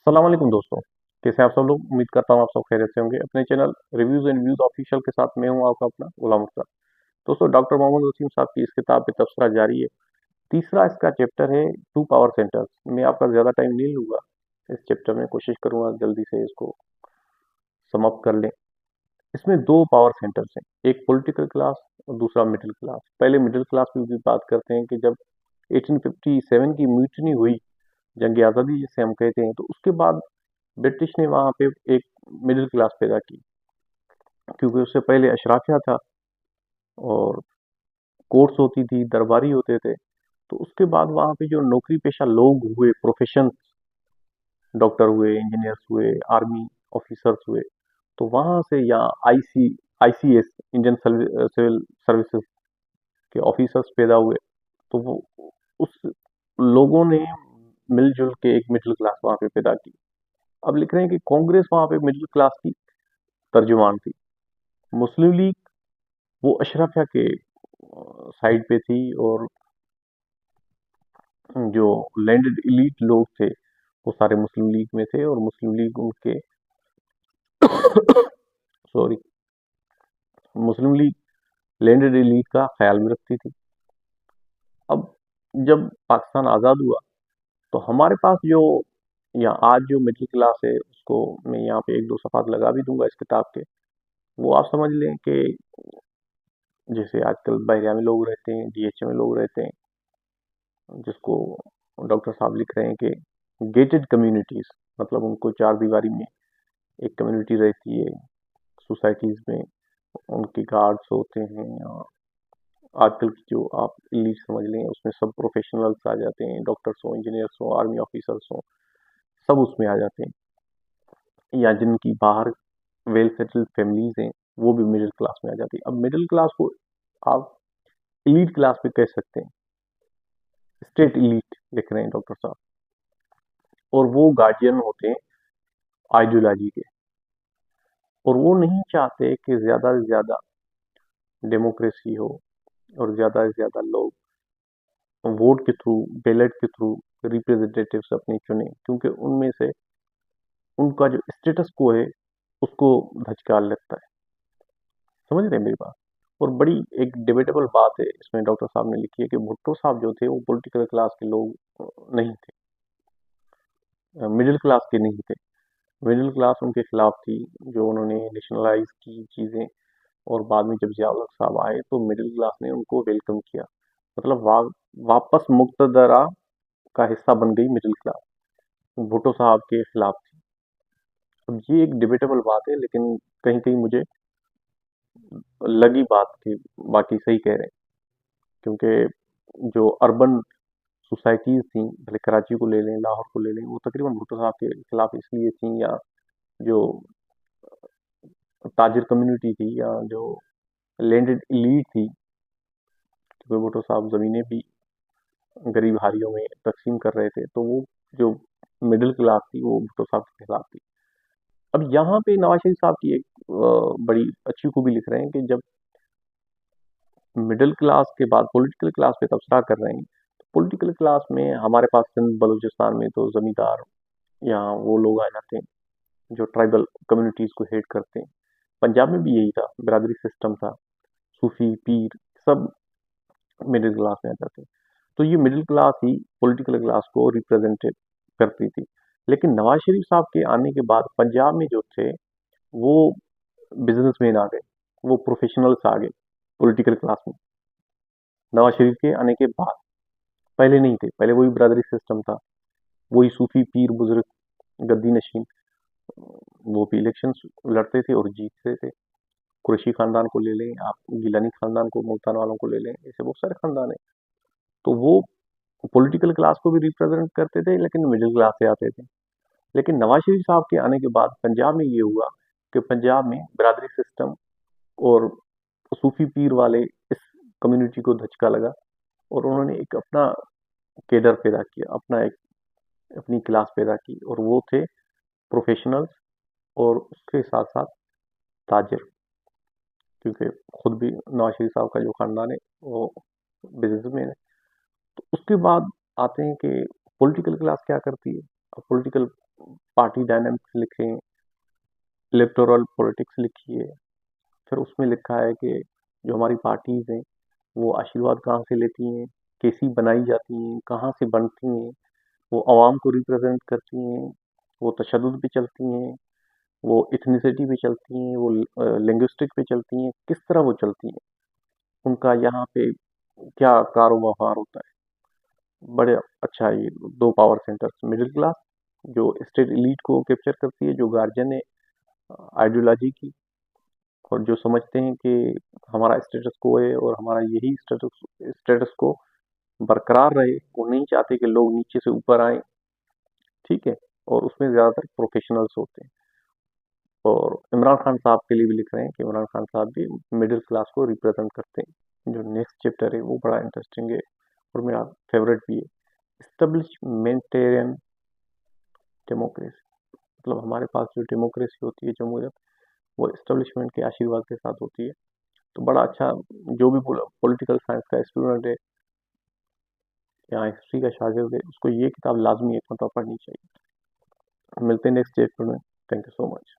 अस्सलाम वालेकुम दोस्तों। कैसे हैं आप सब लोग? उम्मीद करता हूँ आप सब खैरियत से होंगे। अपने channel reviews and views official के साथ मैं हूँ आपका अपना गुलाम अख्तर। दोस्तों, डॉक्टर मोहम्मद वसीम साहब की इस किताब पे तबसरा जारी है। तीसरा इसका चैप्टर है टू पावर सेंटर्स। मैं आपका ज्यादा टाइम नहीं लूंगा। इस चैप्टर में कोशिश करूंगा जल्दी से इसको समाप्त कर लें। इसमें दो पावर सेंटर्स हैं, एक पॉलिटिकल क्लास और दूसरा मिडिल क्लास। पहले मिडिल क्लास की बात करते हैं कि जब 1857 की म्यूटनी हुई, जंग आज़ादी जिसे हम कहते हैं, तो उसके बाद ब्रिटिश ने वहां पे एक मिडिल क्लास पैदा की, क्योंकि उससे पहले अशराफिया था और कोर्ट्स होती थी, दरबारी होते थे। तो उसके बाद वहां पे जो नौकरी पेशा लोग हुए, प्रोफेशन, डॉक्टर हुए, इंजीनियर्स हुए, आर्मी ऑफिसर्स हुए, तो वहां से यहाँ आईसीएस, इंडियन सिविल सर्विसेज के ऑफिसर्स पैदा हुए। तो वो उस लोगों ने मिलजुल के एक मिडिल क्लास वहां पे पैदा की। अब लिख रहे हैं कि कांग्रेस वहां पे मिडिल क्लास की तर्जुमान थी। मुस्लिम लीग वो अशरफिया के साइड पे थी, और जो लैंडेड इलीट लोग थे वो सारे मुस्लिम लीग में थे, और मुस्लिम लीग उनके सॉरी, मुस्लिम लीग लैंडेड इलीट का ख्याल भी रखती थी। अब जब पाकिस्तान आज़ाद हुआ, तो हमारे पास जो या आज जो मिडिल क्लास है, उसको मैं यहाँ पे एक दो सफ़ात लगा भी दूंगा इस किताब के। वो आप समझ लें कि जैसे आजकल बहरिया में लोग रहते हैं, डीएच में लोग रहते हैं, जिसको डॉक्टर साहब लिख रहे हैं कि गेटेड कम्युनिटीज, मतलब उनको चार दीवारी में एक कम्युनिटी रहती है। सोसाइटीज में उनके गार्ड्स होते हैं, और आजकल की जो आप लीड समझ लें, उसमें सब प्रोफेशनल्स आ जाते हैं, डॉक्टर्स हो, इंजीनियर्स हो, आर्मी ऑफिसर्स हो, सब उसमें आ जाते हैं। या जिनकी बाहर वेल सेटल्ड फैमिलीज हैं, वो भी मिडिल क्लास में आ जाती है। अब मिडिल क्लास को आप इलीट क्लास भी कह सकते हैं, स्टेट इलीट लिख रहे हैं डॉक्टर साहब। और वो गार्जियन होते हैं आइडियोलॉजी के, और वो नहीं चाहते कि ज्यादा से ज्यादा डेमोक्रेसी हो और ज्यादा से ज्यादा लोग वोट के थ्रू, बैलेट के थ्रू रिप्रेजेंटेटिव्स अपने चुने, क्योंकि उनमें से उनका जो स्टेटस को है उसको धचका लगता है। समझ रहे हैं मेरी बात? और बड़ी एक डिबेटेबल बात है इसमें डॉक्टर साहब ने लिखी है कि भुट्टो साहब जो थे वो पॉलिटिकल क्लास के लोग नहीं थे, मिडिल क्लास के नहीं थे। मिडिल क्लास उनके खिलाफ थी, जो उन्होंने नेशनलाइज की चीजें। और बाद में जब जियाउल हक साहब आए, तो मिडिल क्लास ने उनको वेलकम किया। मतलब वापस मुक्तदरा का हिस्सा बन गई मिडिल क्लास, भुट्टो साहब के खिलाफ थी। अब ये एक डिबेटेबल बात है, लेकिन कहीं कहीं मुझे लगी बात कि बाकी सही कह रहे हैं। क्योंकि जो अर्बन सोसाइटीज थी, भले कराची को ले लें, लाहौर को ले लें, वो तकरीबन भुट्टो साहब के खिलाफ इसलिए थी, या जो ताजिर कम्युनिटी थी, या जो लैंडेड इलीट थी, क्योंकि भुट्टो साहब जमीनें भी गरीब हारियों में तकसीम कर रहे थे, तो वो जो मिडिल क्लास थी वो भुट्टो साहब के खिलाफ थी। अब यहाँ पे नवाज शरीफ साहब की एक बड़ी अच्छी खूबी लिख रहे हैं कि जब मिडिल क्लास के बाद पॉलिटिकल क्लास पे तबसरा कर रहे हैं, तो पॉलिटिकल क्लास में हमारे पास सिंध बलूचिस्तान में तो जमींदार, यहाँ वो लोग आ जाते हैं जो ट्राइबल कम्युनिटीज को हेड करते हैं। पंजाब में भी यही था, बिरादरी सिस्टम था, सूफी पीर सब मिडिल क्लास में आ जाते हैं। तो ये मिडिल क्लास ही पॉलिटिकल क्लास को रिप्रेजेंट करती थी। लेकिन नवाज शरीफ साहब के आने के बाद पंजाब में जो थे वो बिजनेसमैन आ गए, वो प्रोफेशनल्स आ गए पॉलिटिकल क्लास में, नवाज शरीफ के आने के बाद। पहले नहीं थे, पहले वही बिरादरी सिस्टम था, वही सूफी पीर बुजुर्ग गद्दी नशीन, वो भी इलेक्शन लड़ते थे और जीतते थे। कुरैशी खानदान को ले लें आप, गिलानी खानदान को, मुल्तान वालों को ले लें, ऐसे बहुत सारे खानदान है। तो वो पॉलिटिकल क्लास को भी रिप्रेजेंट करते थे, लेकिन मिडिल क्लास से आते थे। लेकिन नवाज शरीफ साहब के आने के बाद पंजाब में ये हुआ कि पंजाब में बिरादरी सिस्टम और सूफी पीर वाले इस कम्युनिटी को धचका लगा, और उन्होंने एक अपना केडर पैदा किया, अपना एक अपनी क्लास पैदा की, और वो थे प्रोफेशनल्स, और उसके साथ साथ ताजिर। क्योंकि खुद भी नवाज शरीफ साहब का जो खानदान है वो बिजनेसमैन है। तो उसके बाद आते हैं कि पॉलिटिकल क्लास क्या करती है। अब पॉलिटिकल पार्टी डायनामिक्स लिखे, इलेक्टोरल पॉलिटिक्स लिखी है। फिर उसमें लिखा है कि जो हमारी पार्टीज हैं वो आशीर्वाद कहाँ से लेती हैं, कैसी बनाई जाती हैं, कहाँ से बनती हैं, वो आवाम को रिप्रेजेंट करती हैं, वो तशद्दुद पे चलती हैं, वो इथनिसिटी पे चलती हैं, वो लिंग्विस्टिक पे चलती हैं, किस तरह वो चलती हैं, उनका यहाँ पे क्या कारोबार होता है। बड़े अच्छा है ये दो पावर सेंटर्स, मिडिल क्लास जो स्टेट एलीट को कैप्चर करती है, जो गार्जियन है आइडियोलॉजी की, और जो समझते हैं कि हमारा स्टेटस को है और हमारा यही स्टेटस को बरकरार रहे, वो नहीं चाहते कि लोग नीचे से ऊपर आए। ठीक है। और उसमें ज़्यादातर प्रोफेशनल्स होते हैं। और इमरान खान साहब के लिए भी लिख रहे हैं कि इमरान खान साहब भी मिडिल क्लास को रिप्रेजेंट करते हैं। जो नेक्स्ट चैप्टर है वो बड़ा इंटरेस्टिंग है और मेरा फेवरेट भी है, एस्टेब्लिशमेंटेरियन डेमोक्रेसी। मतलब हमारे पास जो डेमोक्रेसी होती है जमहूरियत, वो एस्टेब्लिशमेंट के आशीर्वाद के साथ होती है। तो बड़ा अच्छा, जो भी पॉलिटिकल साइंस का स्टूडेंट है या हिस्ट्री का शागिर्द है, उसको ये किताब लाजमी एक मतलब पढ़नी चाहिए। मिलते हैं नेक्स्ट चैप्टर में। Thank you so much.